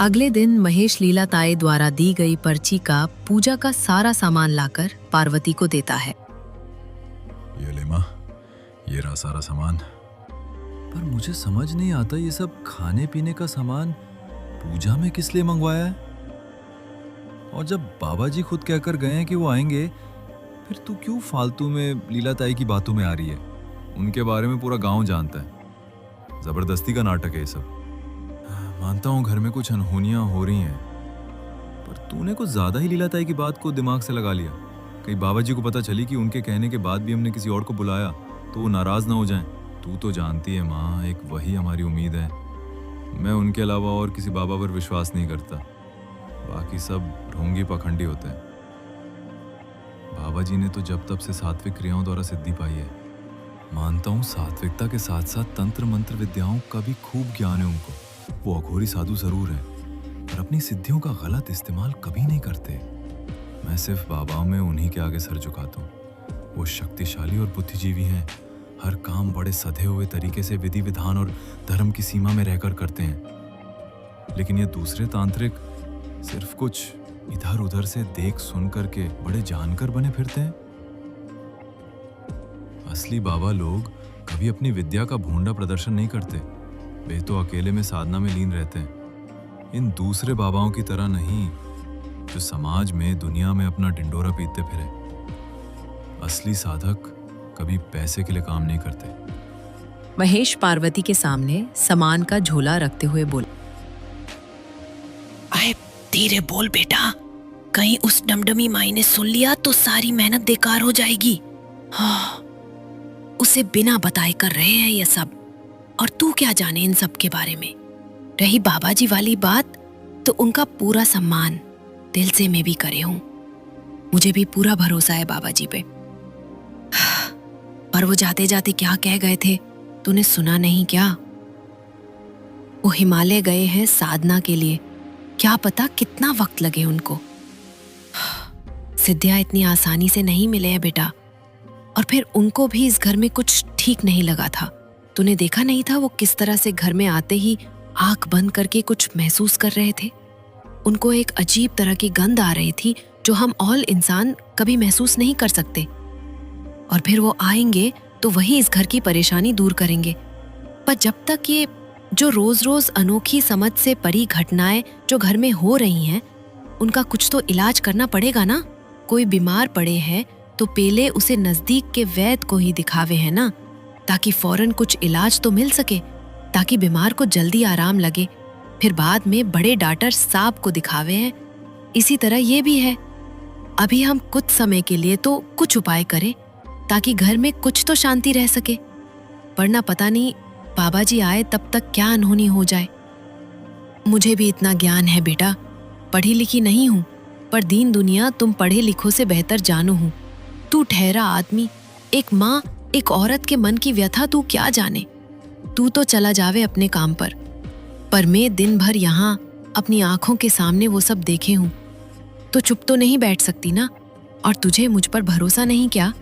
अगले दिन महेश लीला ताई द्वारा दी गई पर्ची का पूजा का सारा सामान लाकर पार्वती को देता है। ये ले माँ, ये रहा सारा सामान। पर मुझे समझ नहीं आता ये सब खाने पीने का सामान पूजा में किस लिए मंगवाया है? और जब बाबा जी खुद कहकर गए हैं कि वो आएंगे, फिर तू क्यों फालतू में लीला ताई की बातों में आ रही है? उनके बारे में पूरा गांव जानता है। जबरदस्ती का नाटक है ये सब। मानता हूँ घर में कुछ अनहोनियां हो रही हैं, पर तूने कुछ ज्यादा ही लीला ताई की बात को दिमाग से लगा लिया। कहीं बाबा जी को पता चली कि उनके कहने के बाद भी हमने किसी और को बुलाया तो वो नाराज ना हो जाएं। तू तो जानती है माँ, एक वही हमारी उम्मीद है। मैं उनके अलावा और किसी बाबा पर विश्वास नहीं करता। बाकी सब ढोंगी पखंडी होते हैं। बाबा जी ने तो जब तब से सात्विक क्रियाओं द्वारा सिद्धि पाई है। मानता हूँ सात्विकता के साथ साथ तंत्र मंत्र विद्याओं का भी खूब ज्ञान है उनको। वो अघोरी साधु जरूर है, पर अपनी सिद्धियों का गलत इस्तेमाल कभी नहीं करते। मैं सिर्फ बाबाओं में उन्हीं के आगे सर झुकाता हूँ। वो शक्तिशाली और बुद्धिजीवी हैं। हर काम बड़े सधे हुए तरीके से विधि विधान और धर्म की सीमा में रहकर करते हैं। लेकिन ये दूसरे तांत्रिक सिर्फ कुछ इधर उधर से देख सुन करके बड़े जानकर बने फिरते हैं। असली बाबा लोग कभी अपनी विद्या का भोंडा प्रदर्शन नहीं करते। वे तो अकेले में साधना में लीन रहते हैं। इन दूसरे बाबाओं की तरह नहीं, जो समाज में दुनिया में अपना ढिंडोरा पीटते फिरे। असली साधक कभी पैसे के लिए काम नहीं करते। महेश पार्वती के सामने सामान का झोला रखते हुए बोला, अरे धीरे बोल बेटा, कहीं उस डमडमी माई ने सुन लिया तो सारी मेहनत बेकार हो जाएगी। हाँ, उसे बिना बताए कर रहे हैं ये सब, और तू क्या जाने इन सब के बारे में। रही बाबा जी वाली बात, तो उनका पूरा सम्मान दिल से मैं भी करे हूं। मुझे भी पूरा भरोसा है बाबा जी पे। पर वो जाते जाते क्या कह गए थे, तूने सुना नहीं क्या? वो हिमालय गए हैं साधना के लिए। क्या पता कितना वक्त लगे उनको। सिद्धियां इतनी आसानी से नहीं मिले हैं बेटा। और फिर उनको भी इस घर में कुछ ठीक नहीं लगा था। तूने देखा नहीं था वो किस तरह से घर में आते ही आंख बंद करके कुछ महसूस कर रहे थे। उनको एक अजीब तरह की गंध आ रही थी जो हम ऑल इंसान कभी महसूस नहीं कर सकते। और फिर वो आएंगे तो वही इस घर की परेशानी दूर करेंगे। पर जब तक ये जो रोज रोज अनोखी समझ से परी घटनाएं जो घर में हो रही हैं, उनका कुछ तो इलाज करना पड़ेगा ना। कोई बीमार पड़े हैं तो पहले उसे नजदीक के वैद्य को ही दिखावे है ना, ताकि फौरन कुछ इलाज तो मिल सके, ताकि बीमार को जल्दी आराम लगे। फिर बाद में बड़े डॉक्टर साहब को दिखावे हैं। इसी तरह ये भी है। अभी हम कुछ समय के लिए तो कुछ उपाय करें ताकि घर में कुछ तो शांति रह सके, वरना पता नहीं बाबा जी आए तब तक क्या अनहोनी हो जाए। मुझे भी इतना ज्ञान है बेटा, पढ़ी लिखी नहीं हूं, पर दीन दुनिया तुम पढ़े लिखों से बेहतर जानू हूं। तू ठहरा आदमी, एक माँ एक औरत के मन की व्यथा तू क्या जाने। तू तो चला जावे अपने काम पर मैं दिन भर यहाँ अपनी आंखों के सामने वो सब देखे हूं, तो चुप तो नहीं बैठ सकती ना। और तुझे मुझ पर भरोसा नहीं क्या?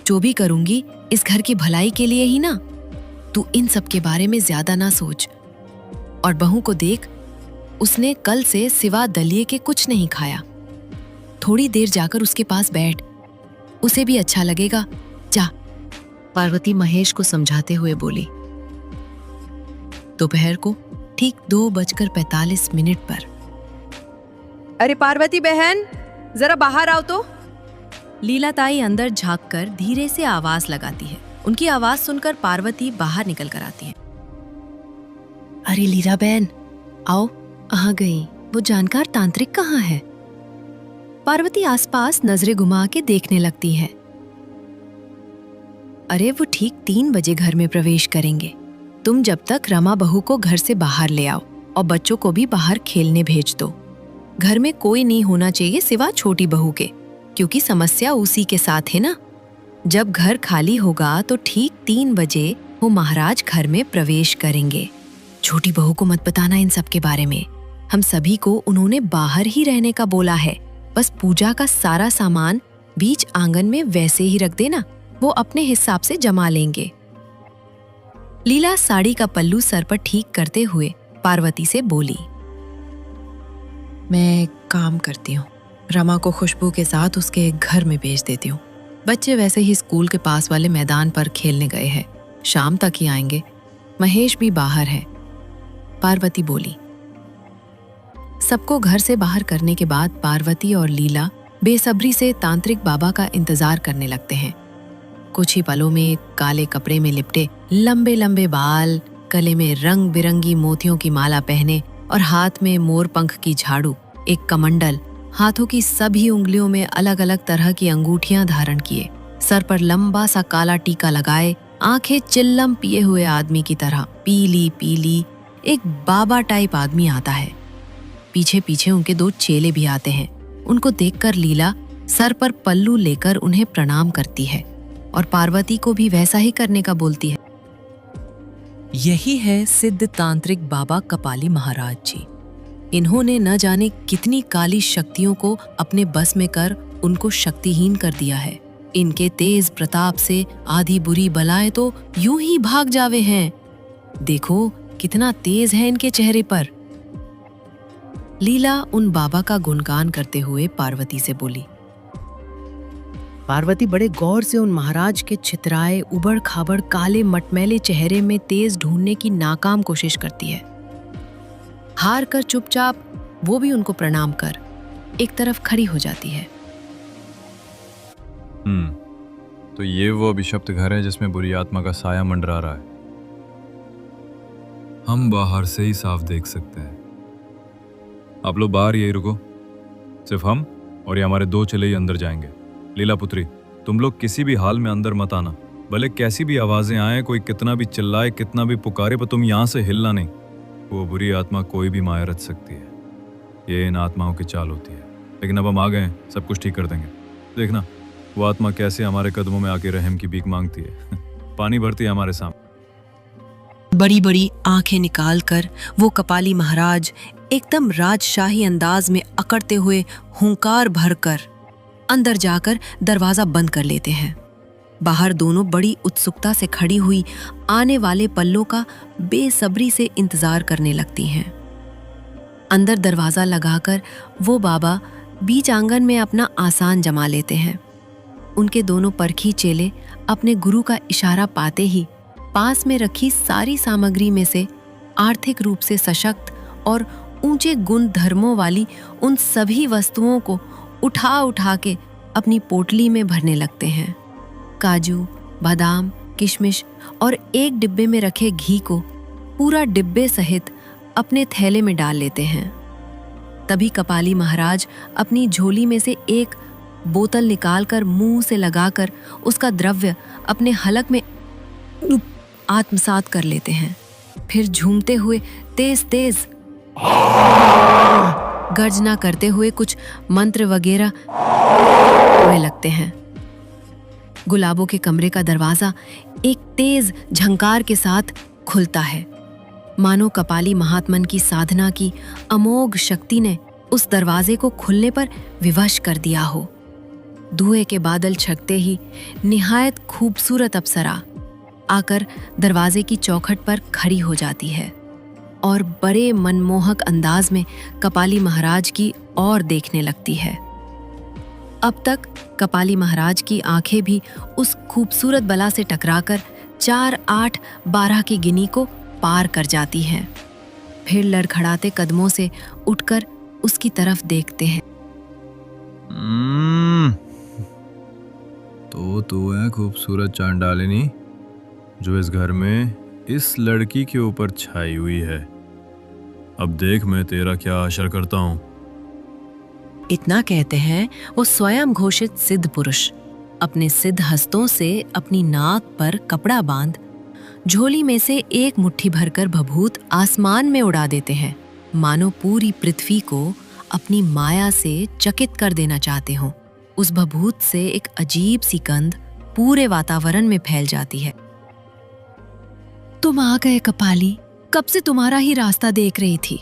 जो भी करूंगी इस घर की भलाई के लिए ही ना। तू इन सब के बारे में ज्यादा ना सोच। और बहू को देख, उसने कल से सिवा दलिए के कुछ नहीं खाया। थोड़ी देर जाकर उसके पास बैठ, उसे भी अच्छा लगेगा। जा। पार्वती महेश को समझाते हुए बोली। दोपहर को ठीक 2:45 पर। अरे पार्वती बहन, जरा बाहर आओ तो। लीला ताई अंदर झांककर धीरे से आवाज लगाती है। उनकी आवाज सुनकर पार्वती बाहर निकल कर आती है। अरे लीला बहन, आओ। आ गई। वो जानकार तांत्रिक कहाँ है? पार्वती आसपास नजरें घुमा के देखने लगती है। अरे वो ठीक 3 बजे घर में प्रवेश करेंगे। तुम जब तक रमा बहू को घर से बाहर ले आओ और बच्चों को भी बाहर खेलने भेज दो। घर में कोई नहीं होना चाहिए सिवा छोटी बहू के, क्योंकि समस्या उसी के साथ है ना। जब घर खाली होगा तो ठीक 3 बजे वो महाराज घर में प्रवेश करेंगे। छोटी बहू को मत बताना इन सब के बारे में। हम सभी को उन्होंने बाहर ही रहने का बोला है। बस पूजा का सारा सामान बीच आंगन में वैसे ही रख देना, वो अपने हिसाब से जमा लेंगे। लीला साड़ी का पल्लू सर पर ठीक करते हुए पार्वती से बोली। मैं काम करती हूँ। रमा को खुशबू के साथ उसके घर में भेज देती हूँ। बच्चे वैसे ही स्कूल के पास वाले मैदान पर खेलने गए हैं, शाम तक ही आएंगे। महेश भी बाहर है। पार्वती बोली। सबको घर से बाहर करने के बाद पार्वती और लीला बेसब्री से तांत्रिक बाबा का इंतजार करने लगते हैं। कुछ ही पलों में काले कपड़े में लिपटे, लंबे लंबे बाल, गले में रंग बिरंगी मोतियों की माला पहने और हाथ में मोर पंख की झाड़ू, एक कमंडल, हाथों की सभी उंगलियों में अलग अलग तरह की अंगूठियां धारण किए, सर पर लंबा सा काला टीका लगाए, आंखें चिल्लम पिए हुए आदमी की तरह पीली पीली एक बाबा टाइप आदमी आता है। पीछे पीछे उनके 2 चेले भी आते हैं। उनको देखकर लीला सर पर पल्लू लेकर उन्हें प्रणाम करती है और पार्वती को भी वैसा ही करने का बोलती है। यही है सिद्ध तांत्रिक बाबा कपाली महाराज जी। इन्होंने न जाने कितनी काली शक्तियों को अपने बस में कर उनको शक्तिहीन कर दिया है। इनके तेज प्रताप से आधी बुरी बलाएं तो यूं ही भाग जावे हैं। देखो कितना तेज है इनके चेहरे पर। लीला उन बाबा का गुणगान करते हुए पार्वती से बोली। पार्वती बड़े गौर से उन महाराज के छितराए उबड़ खाबड़ काले मटमैले चेहरे में तेज ढूंढने की नाकाम कोशिश करती है। हार कर चुपचाप वो भी उनको प्रणाम कर एक तरफ खड़ी हो जाती है। तो ये वो अभिशप्त घर है जिसमें बुरी आत्मा का साया मंडरा रहा है। हम बाहर से ही साफ देख सकते हैं। आप लोग बाहर यही रुको, सिर्फ हम और ये हमारे 2 चेले ही अंदर जाएंगे। लीला पुत्री, तुम लोग किसी भी हाल में अंदर मत आना। भले कैसी भी आवाजें आए, कोई कितना भी चिल्लाए, कितना भी पुकारे, पर तुम यहाँ से हिलना नहीं। वो बुरी आत्मा कोई भी माया रच सकती है। ये इन आत्माओं की चाल होती है। लेकिन अब हम आ गए हैं, सब कुछ ठीक कर देंगे। देखना वो आत्मा कैसे हमारे कदमों में आके रहम की भीख मांगती है। पानी भरती है हमारे सामने। बड़ी बड़ी आंखें निकालकर वो कपाली महाराज एकदम राजशाही अंदाज में अकड़ते हुए हुंकार भरकर अंदर जाकर दरवाजा बंद कर लेते हैं। बाहर दोनों बड़ी उत्सुकता से खड़ी हुई आने वाले पल्लों का बेसब्री से इंतजार करने लगती हैं। अंदर दरवाजा लगाकर वो बाबा बीच आंगन में अपना आसान जमा लेते हैं। उनके दोनों परखी चेले अपने गुरु का इशारा पाते ही पास में रखी सारी सामग्री में से आर्थिक रूप से सशक्त और ऊंचे गुण धर्मों वाली उन सभी वस्तुओं को उठा उठा के अपनी पोटली में भरने लगते हैं। काजू, बादाम, किशमिश और एक डिब्बे में रखे घी को पूरा डिब्बे सहित अपने थैले में डाल लेते हैं। तभी कपाली महाराज अपनी झोली में से एक बोतल निकालकर मुंह से लगाकर उसका द्रव्य अपने हलक में आत्मसात कर लेते हैं। फिर झूमते हुए तेज तेज गर्जना करते हुए कुछ मंत्र वगैरह हुए लगते हैं। गुलाबों के कमरे का दरवाजा एक तेज झंकार के साथ खुलता है, मानो कपाली महात्मन की साधना की अमोघ शक्ति ने उस दरवाजे को खुलने पर विवश कर दिया हो। धुएं के बादल छकते ही निहायत खूबसूरत अप्सरा आकर दरवाजे की चौखट पर खड़ी हो जाती है और बड़े मनमोहक अंदाज में कपाली महाराज की ओर देखने लगती है। अब तक कपाली महाराज की आंखें भी उस खूबसूरत बला से टकराकर 4, 8, 12 की गिनी को पार कर जाती हैं। फिर लड़खड़ाते कदमों से उठकर उसकी तरफ देखते हैं। तो तू है खूबसूरत चांडालिनी जो इस घर में इस लड़की के ऊपर छाई हुई है। अब देख मैं तेरा क्या असर करता हूँ। इतना कहते हैं वो स्वयं घोषित सिद्ध पुरुष अपने सिद्ध हस्तों से अपनी नाक पर कपड़ा बांध झोली में से एक मुट्ठी भरकर भभूत आसमान में उड़ा देते हैं, मानो पूरी पृथ्वी को अपनी माया से चकित कर देना चाहते हों। उस भभूत से एक अजीब सी गंध पूरे वातावरण में फैल जाती है। तुम आ गए कपाली, कब से तुम्हारा ही रास्ता देख रही थी।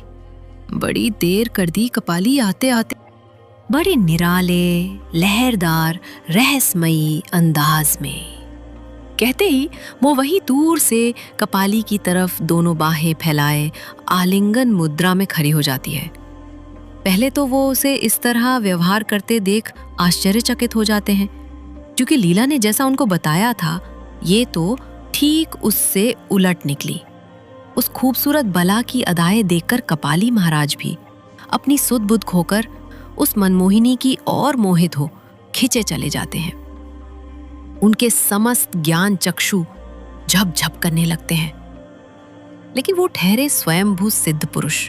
बड़ी देर कर दी कपाली आते आते। बड़े निराले, लहरदार, रहस्यमयी अंदाज में कहते ही वो वही दूर से कपाली की तरफ दोनों बाहें फैलाए आलिंगन मुद्रा में खड़ी हो जाती है। पहले तो वो उसे इस तरह व्यवहार करते देख आश्चर्यचकित हो जाते हैं, क्योंकि लीला ने जैसा उनको बताया था ये तो ठीक उससे उलट निकली। उस खूबसूरत बला की अदाएं देखकर कपाली महाराज भी अपनी सुध बुध खोकर उस मनमोहिनी की ओर मोहित हो खिंचे चले जाते हैं। उनके समस्त ज्ञान चक्षु झप-झप करने लगते हैं। लेकिन वो ठहरे स्वयंभू सिद्ध पुरुष,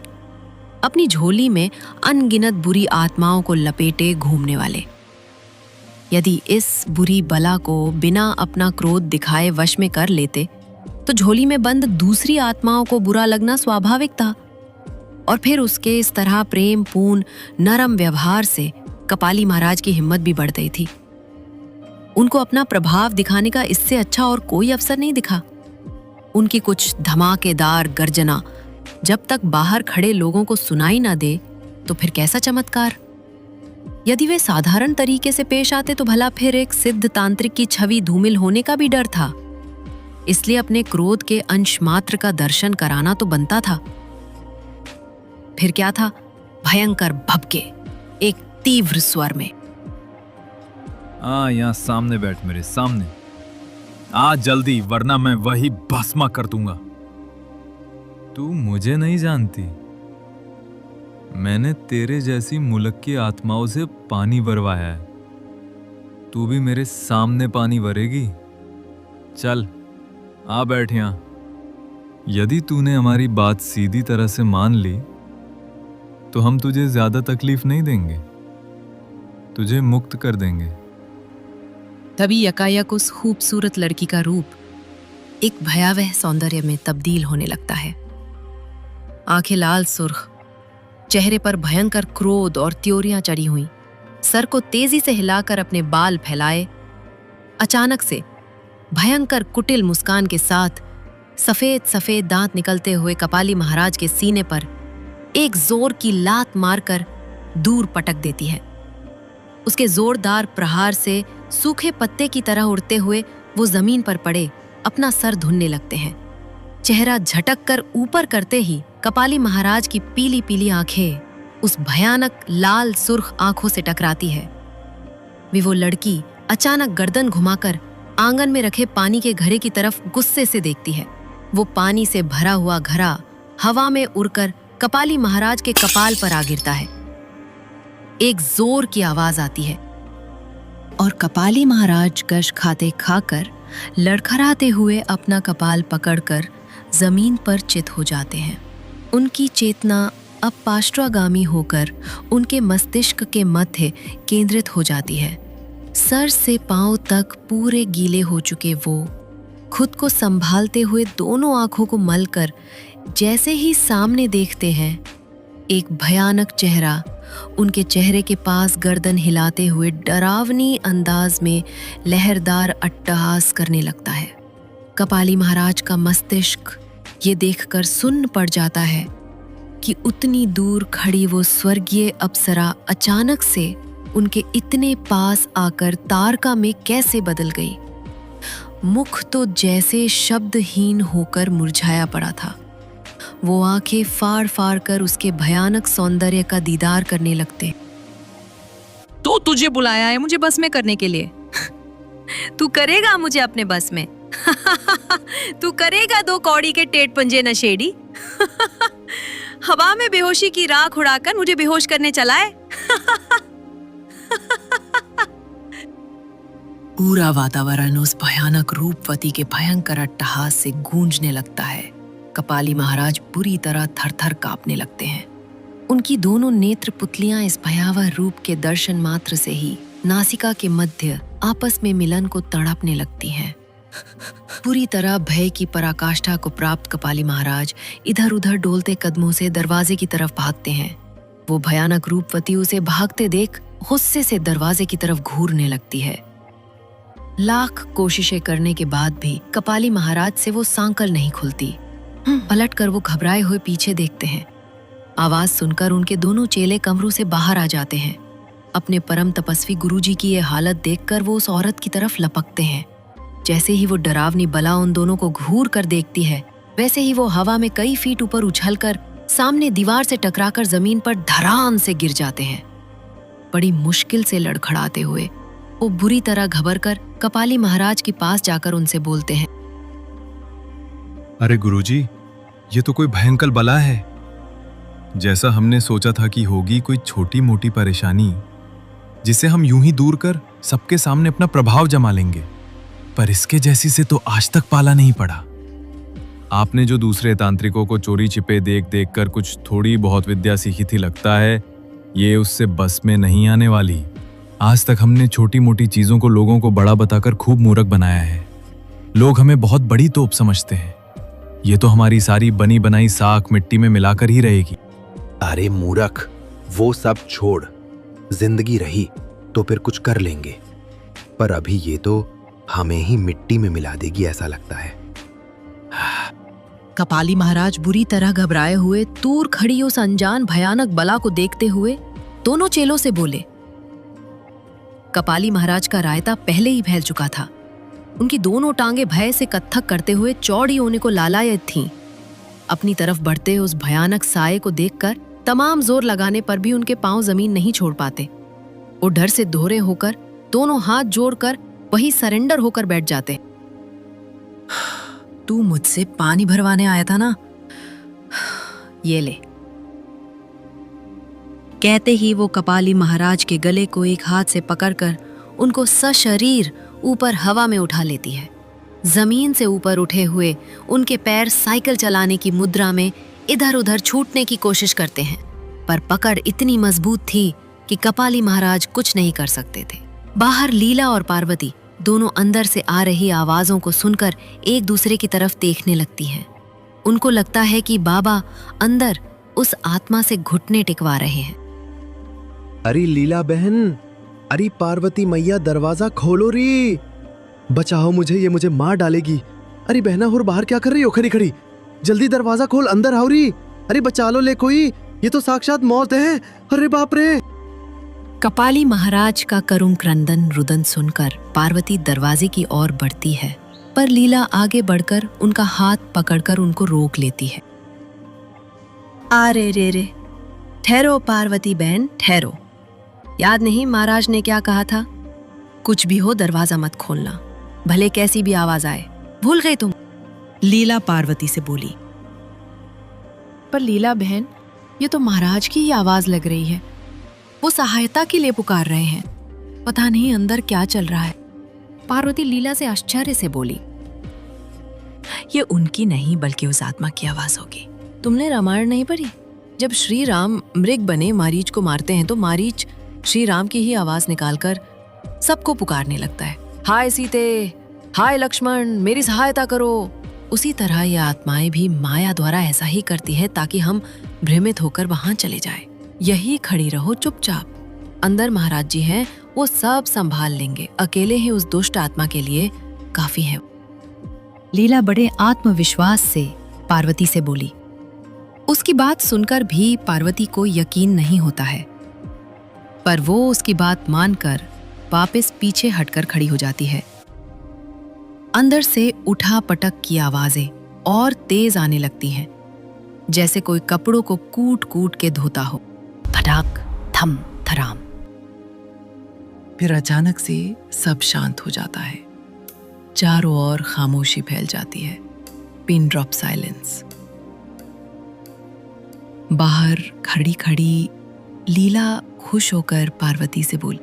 अपनी झोली में अनगिनत बुरी आत्माओं को लपेटे घूमने वाले। यदि इस बुरी बला को बिना अपना क्रोध दिखाए वश में कर लेते तो झोली में बंद दूसरी आत्माओं को बुरा लगना स्वाभाविक था। और फिर उसके इस तरह प्रेम पूर्ण नरम व्यवहार से कपाली महाराज की हिम्मत भी बढ़ गई थी। उनको अपना प्रभाव दिखाने का इससे अच्छा और कोई अवसर नहीं दिखा। उनकी कुछ धमाकेदार गर्जना जब तक बाहर खड़े लोगों को सुनाई ना दे तो फिर कैसा चमत्कार। यदि वे साधारण तरीके से पेश आते तो भला फिर एक सिद्ध तांत्रिक की छवि धूमिल होने का भी डर था। इसलिए अपने क्रोध के अंश मात्र का दर्शन कराना तो बनता था। फिर क्या था, भयंकर भभके एक तीव्र स्वर में, यहाँ सामने बैठ, मेरे सामने आ जल्दी, वरना मैं वही भस्मा कर दूंगा। तू मुझे नहीं जानती, मैंने तेरे जैसी मुल्क की आत्माओं से पानी भरवाया है, तू भी मेरे सामने पानी भरेगी। चल आ बैठ यहाँ। यदि तूने हमारी बात सीधी तरह से मान ली तो हम तुझे ज्यादा तकलीफ नहीं देंगे, तुझे मुक्त कर देंगे। तभी यकायक उस खूबसूरत लड़की का रूप एक भयावह सौंदर्य में तब्दील होने लगता है। आंखें लाल सुर्ख, चेहरे पर भयंकर क्रोध और त्योरियां चढ़ी हुई, सर को तेजी से हिलाकर अपने बाल फैलाए, अचानक से भयंकर कुटिल मुस्कान के साथ सफेद सफेद दांत निकलते हुए कपाली महाराज के सीने पर एक जोर की लात मारकर दूर पटक देती है। उसके जोरदार प्रहार से सूखे पत्ते की तरह उड़ते हुए वो जमीन पर पड़े अपना सर धुनने लगते हैं। चेहरा झटक कर ऊपर करते ही कपाली महाराज की पीली पीली आंखें उस भयानक लाल सुर्ख आंखों से टकराती है। वो लड़की अचानक गर्दन घुमाकर आंगन में रखे पानी के घड़े की तरफ गुस्से से देखती है। वो पानी से भरा हुआ घड़ा हवा में उड़कर कपाली महाराज के कपाल पर आ गिरता है। एक जोर की आवाज आती है और कपाली महाराज कश खाते खाकर लड़खड़ाते हुए अपना कपाल पकड़कर जमीन पर चित हो जाते हैं। उनकी चेतना अब पार्श्वगामी होकर उनके मस्तिष्क के मध्य केंद्रित हो जाती है। सर से पांव तक पूरे गीले हो चुके वो खुद को संभालते हुए दोनों आंखों को मलकर जैसे ही सामने देखते हैं, एक भयानक चेहरा उनके चेहरे के पास गर्दन हिलाते हुए डरावनी अंदाज में लहरदार अट्टहास करने लगता है। कपाली महाराज का मस्तिष्क ये देखकर सुन्न पड़ जाता है कि उतनी दूर खड़ी वो स्वर्गीय अप्सरा अचानक से उनके इतने पास आकर तारका में कैसे बदल गई। मुख तो जैसे शब्दहीन होकर मुरझाया पड़ा था। वो आंखें फाड़ फाड़ कर उसके भयानक सौंदर्य का दीदार करने लगते। तो तुझे बुलाया है मुझे बस में करने के लिए? तू करेगा मुझे अपने बस में? तू करेगा दो कौड़ी के टेढ़ पंजे नशेड़ी? हवा में बेहोशी की राख उड़ाकर मुझे बेहोश करने चला है? पूरा वातावरण उस भयानक रूपवती के भयंकर अट्टहास से गूंजने लगता है। कपाली महाराज बुरी तरह थरथर कांपने लगते हैं। उनकी दोनों नेत्र पुतलियां इस भयावह रूप के दर्शन मात्र से ही नासिका के मध्य आपस में मिलन को तड़पने लगती हैं। पूरी तरह भय की पराकाष्ठा को प्राप्त कपाली महाराज इधर उधर डोलते कदमों से दरवाजे की तरफ भागते हैं। वो भयानक रूपवती उसे भागते देख गुस्से से दरवाजे की तरफ घूरने लगती है। लाख कोशिशें करने के बाद भी कपाली महाराज से वो सांकल नहीं खुलती। पलटकर वो घबराए हुए पीछे देखते हैं। आवाज सुनकर उनके दोनों चेले कमरों से बाहर आ जाते हैं। अपने परम तपस्वी गुरुजी की ये हालत देखकर वो उस औरत की तरफ लपकते हैं। जैसे ही वो डरावनी बला उन दोनों को घूर कर देखती है, वैसे ही वो हवा में कई फीट ऊपर उछलकर सामने दीवार से टकराकर जमीन पर धड़ाम से गिर जाते हैं। बड़ी मुश्किल से लड़खड़ाते हुए वो बुरी तरह घबरकर कपाली महाराज के पास जाकर उनसे बोलते हैं, अरे गुरुजी, ये तो कोई भयंकर बला है। जैसा हमने सोचा था कि होगी कोई छोटी मोटी परेशानी जिसे हम यूं ही दूर कर सबके सामने अपना प्रभाव जमा लेंगे, पर इसके जैसी से तो आज तक पाला नहीं पड़ा। आपने जो दूसरे तांत्रिकों को चोरी छिपे देख देख कर कुछ थोड़ी बहुत विद्या सीखी थी, लगता है ये उससे बस में नहीं आने वाली। आज तक हमने छोटी मोटी चीजों को लोगों को बड़ा बताकर खूब मूर्ख बनाया है। लोग हमें बहुत बड़ी तोप समझते हैं। ये तो हमारी सारी बनी बनाई साख मिट्टी में मिलाकर ही रहेगी। अरे मूर्ख, वो सब छोड़, जिंदगी रही तो फिर कुछ कर लेंगे, पर अभी ये तो हमें ही मिट्टी में मिला देगी ऐसा लगता है। कपाली महाराज बुरी तरह घबराए हुए दूर खड़ी उस अनजान भयानक बला को देखते हुए दोनों चेलों से बोले। कपाली महाराज का रायता पहले ही फैल चुका था। उनकी दोनों टांगे भय से कत्थक करते हुए चौड़ी होने को लालायत थीं। अपनी तरफ बढ़ते उस भयानक साये को देखकर तमाम जोर लगाने पर भी उनके पांव जमीन नहीं छोड़ पाते। वो डर से दोहरे होकर दोनों हाथ जोड़कर वही सरेंडर होकर बैठ जाते। तू मुझसे पानी भरवाने आया था ना, ये ले। कहते ही वो कपाली महाराज के गले को एक हाथ से पकड़कर उनको सशरीर ऊपर हवा में उठा लेती है। जमीन से ऊपर उठे हुए उनके पैर साइकिल चलाने की मुद्रा में इधर उधर छूटने की कोशिश करते हैं, पर पकड़ इतनी मजबूत थी कि कपाली महाराज कुछ नहीं कर सकते थे। बाहर लीला और पार्वती दोनों अंदर से आ रही आवाजों को सुनकर एक दूसरे की तरफ देखने लगती हैं। उनको लगता है कि बाबा अंदर उस आत्मा से घुटने टिकवा रहे हैं। अरे लीला बहन, अरे पार्वती मैया, दरवाजा खोलो री, बचाओ मुझे, ये मुझे मार डालेगी। अरे बहना हुर, बाहर क्या कर रही हो खड़ी खड़ी? जल्दी दरवाजा खोल, अंदर आओ री। अरे बचा लो ले कोई, ये तो साक्षात मौत है। अरे बाप रे। कपाली महाराज का करुण क्रंदन रुदन सुनकर पार्वती दरवाजे की ओर बढ़ती है, पर लीला आगे बढ़कर उनका हाथ पकड़कर उनको रोक लेती है। अरे रे, ठहरो पार्वती बहन, ठहरो। याद नहीं महाराज ने क्या कहा था? कुछ भी हो दरवाजा मत खोलना, भले कैसी भी आवाज आए। भूल गई तुम? लीला पार्वती से बोली। पर लीला बहन, ये तो महाराज की ही आवाज लग रही है। वो सहायता के लिए पुकार रहे हैं। पता नहीं अंदर क्या चल रहा है। पार्वती लीला से आश्चर्य से बोली। ये उनकी नहीं बल्कि उस आत्मा की आवाज होगी। तुमने रामायण नहीं पढ़ी? जब श्री राम मृग बने मारीच को मारते हैं तो मारीच श्री राम की ही आवाज निकालकर सबको पुकारने लगता है, हाय सीते, हाय लक्ष्मण, मेरी सहायता करो। उसी तरह ये आत्माएं भी माया द्वारा ऐसा ही करती है ताकि हम भ्रमित होकर वहां चले जाएं। यही खड़ी रहो चुपचाप। अंदर महाराज जी हैं, वो सब संभाल लेंगे। अकेले ही उस दुष्ट आत्मा के लिए काफी है। लीला बड़े आत्मविश्वास से पार्वती से बोली। उसकी बात सुनकर भी पार्वती को यकीन नहीं होता है, पर वो उसकी बात मानकर वापस पीछे हटकर खड़ी हो जाती है। अंदर से उठा पटक की आवाजें और तेज आने लगती हैं, जैसे कोई कपड़ों को कूट कूट के धोता हो। फटाक, थम, थराम। फिर अचानक से सब शांत हो जाता है। चारों ओर खामोशी फैल जाती है। Pin drop silence. बाहर खड़ी खड़ी लीला खुश होकर पार्वती से बोली,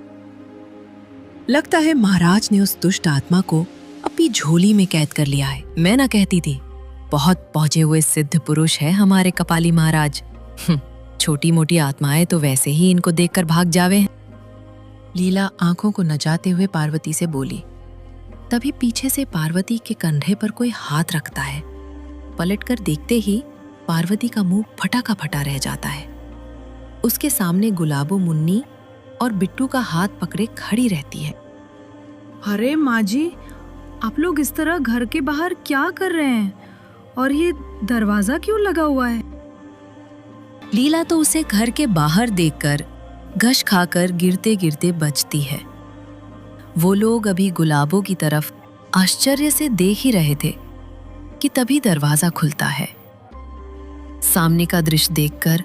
लगता है महाराज ने उस दुष्ट आत्मा को अपनी झोली में कैद कर लिया है। मैं ना कहती थी, बहुत पहुंचे हुए सिद्ध पुरुष है हमारे कपाली महाराज। छोटी मोटी आत्माएं तो वैसे ही इनको देखकर भाग जावे हैं। लीला आंखों को नचाते हुए पार्वती से बोली। तभी पीछे से पार्वती के कंधे पर कोई हाथ रखता है। पलटकर देखते ही पार्वती का मुंह फटा का फटा रह जाता है। उसके सामने गुलाबो मुन्नी और बिट्टू का हाथ पकड़े खड़ी रहती है। अरे माँ जी, आप लोग इस तरह घर के बाहर क्या कर रहे हैं? और ये दरवाजा क्यों लगा हुआ है? लीला तो उसे घर के बाहर देखकर घश खाकर गिरते गिरते बचती है। वो लोग अभी गुलाबों की तरफ आश्चर्य से देख ही रहे थे कि तभी दरवाजा खुलता है। सामने का दृश्य देखकर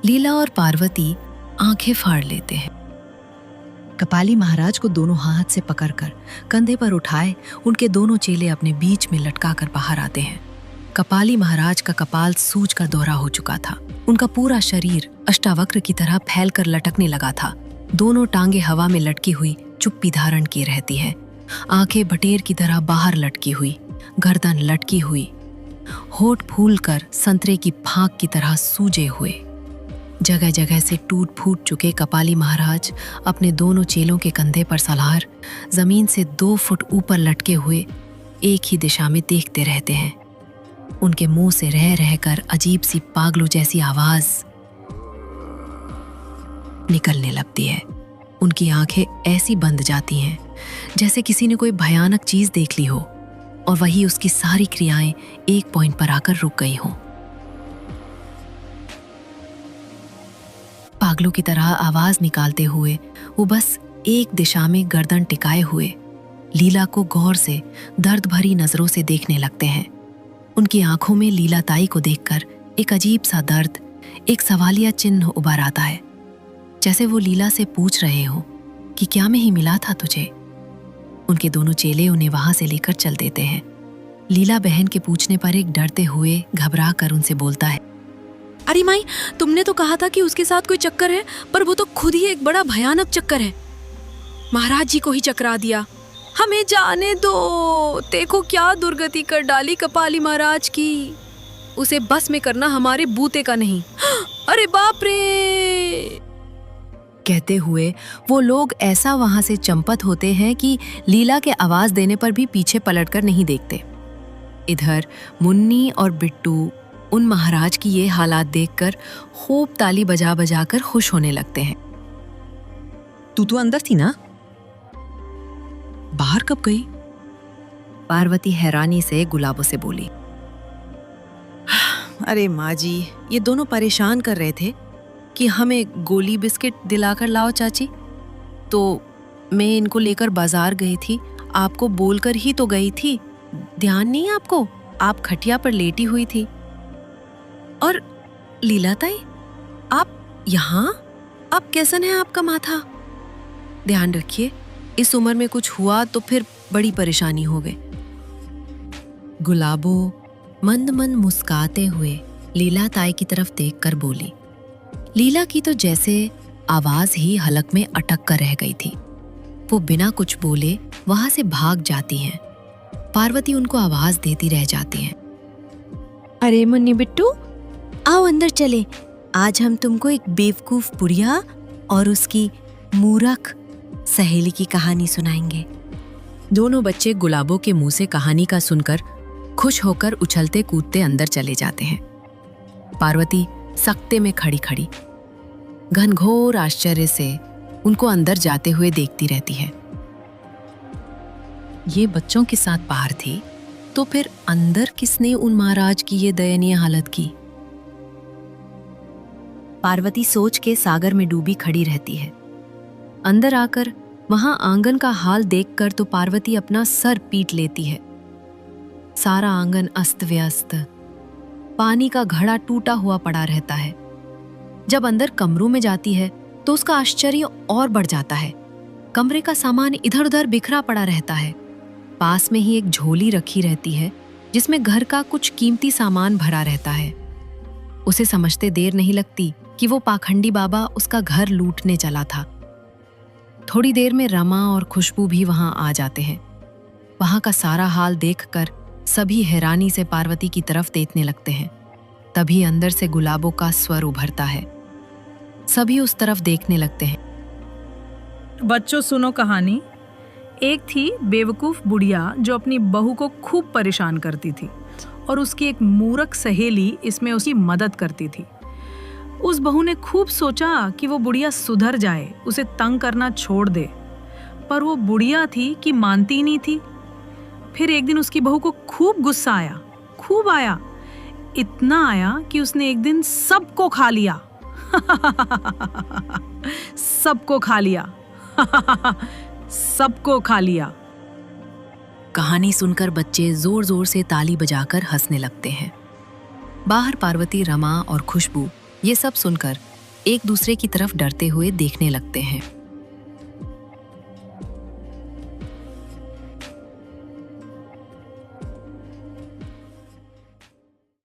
लीला और पार्वती आंखें फाड़ लेते हैं। कपाली महाराज को दोनों हाथ से पकड़कर कंधे पर उठाए उनके दोनों चेले अपने बीच में लटकाकर बाहर आते हैं। कपाली महाराज का कपाल सूज का दोहरा हो चुका था। उनका पूरा शरीर अष्टावक्र की तरह फैलकर लटकने लगा था। दोनों टांगे हवा में लटकी हुई चुप्पी धारण की रहती है, आंखें बटेर की तरह बाहर लटकी हुई, गर्दन लटकी हुई, होठ फूलकर संतरे की फांक की तरह सूजे हुए। जगह जगह से टूट फूट चुके कपाली महाराज अपने दोनों चेलों के कंधे पर सलार जमीन से 2 फुट ऊपर लटके हुए एक ही दिशा में देखते रहते हैं। उनके मुंह से रह रहकर अजीब सी पागलों जैसी आवाज निकलने लगती है। उनकी आंखें ऐसी बंद जाती हैं जैसे किसी ने कोई भयानक चीज देख ली हो और वही उसकी सारी क्रियाएं एक पॉइंट पर आकर रुक गई हों। पागलों की तरह आवाज निकालते हुए वो बस एक दिशा में गर्दन टिकाए हुए लीला को गौर से दर्द भरी नजरों से देखने लगते हैं। उनकी आंखों में लीलाताई को देखकर एक अजीब सा दर्द, एक सवालिया चिन्ह उभर आता है, जैसे वो लीला से पूछ रहे हो कि क्या मैं ही मिला था तुझे। उनके दोनों चेले उन्हें वहां से लेकर चल देते हैं। लीला बहन के पूछने पर एक डरते हुए घबरा कर उनसे बोलता है, अरे माई, तुमने तो कहा था कि उसके साथ कोई चक्कर है, पर वो तो खुद ही एक बड़ा भयानक चक्कर है। महाराज जी को ही चकरा दिया। हमें जाने दो। देखो क्या दुर्गति कर डाली कपाली महाराज की। उसे बस में करना हमारे बूते का नहीं। अरे बाप रे! कहते हुए वो लोग ऐसा वहां से चंपत होते हैं कि लीला के आवाज देने पर भी पीछे पलटकर नहीं देखते। इधर मुन्नी और बिट्टू उन महाराज की ये हालात देखकर खूब ताली बजा बजा कर खुश होने लगते हैं। तू तो अंदर थी ना, बाहर कब गई? पार्वती हैरानी से गुलाबों से बोली। अरे माँ जी, ये दोनों परेशान कर रहे थे कि हमें गोली बिस्किट दिलाकर लाओ चाची, तो मैं इनको लेकर बाजार गई थी। आपको बोलकर ही तो गई थी, ध्यान नहीं आपको? आप खटिया पर लेटी हुई थी। और लीलाताई, आप यहाँ? अब कैसन है आपका माथा? ध्यान रखिए, इस उम्र में कुछ हुआ तो फिर बड़ी परेशानी हो गई। गुलाबो मंद मंद मुस्काते हुए लीलाताई की तरफ देखकर बोली। लीला की तो जैसे आवाज ही हलक में अटक कर रह गई थी। वो बिना कुछ बोले वहां से भाग जाती हैं। पार्वती उनको आवाज देती रह जाती हैं। अरे मुन्नी बिट्टू, आओ अंदर चले। आज हम तुमको एक बेवकूफ बुढ़िया और उसकी मूर्ख सहेली की कहानी सुनाएंगे। दोनों बच्चे गुलाबों के मुंह से कहानी का सुनकर खुश होकर उछलते कूदते अंदर चले जाते हैं। पार्वती सकते में खड़ी खड़ी घनघोर आश्चर्य से उनको अंदर जाते हुए देखती रहती है। ये बच्चों के साथ बाहर थी, तो फिर अंदर किसने उन महाराज की ये दयनीय हालत की? पार्वती सोच के सागर में डूबी खड़ी रहती है। अंदर आकर वहां आंगन का हाल देखकर तो पार्वती अपना सर पीट लेती है। सारा आंगन अस्त व्यस्त, पानी का घड़ा टूटा हुआ पड़ा रहता है। जब अंदर कमरों में जाती है तो उसका आश्चर्य और बढ़ जाता है। कमरे का सामान इधर उधर बिखरा पड़ा रहता है। पास में ही एक झोली रखी रहती है जिसमें घर का कुछ कीमती सामान भरा रहता है। उसे समझते देर नहीं लगती कि वो पाखंडी बाबा उसका घर लूटने चला था। थोड़ी देर में रमा और खुशबू भी वहां आ जाते हैं। वहां का सारा हाल देखकर सभी हैरानी से पार्वती की तरफ देखने लगते हैं। तभी अंदर से गुलाबों का स्वर उभरता है। सभी उस तरफ देखने लगते हैं। बच्चों सुनो कहानी। एक थी बेवकूफ बुढ़िया जो अपनी बहू को खूब परेशान करती थी और उसकी एक मूर्ख सहेली इसमें उसकी मदद करती थी। उस बहू ने खूब सोचा कि वो बुढ़िया सुधर जाए, उसे तंग करना छोड़ दे, पर वो बुढ़िया थी कि मानती ही नहीं थी। फिर एक दिन उसकी बहू को खूब गुस्सा आया, खूब आया, इतना आया कि उसने एक दिन सबको खा लिया। सबको खा लिया। सबको खा लिया। कहानी सुनकर बच्चे जोर जोर से ताली बजाकर हंसने लगते हैं। बाहर पार्वती, रमा और खुशबू ये सब सुनकर एक दूसरे की तरफ डरते हुए देखने लगते हैं।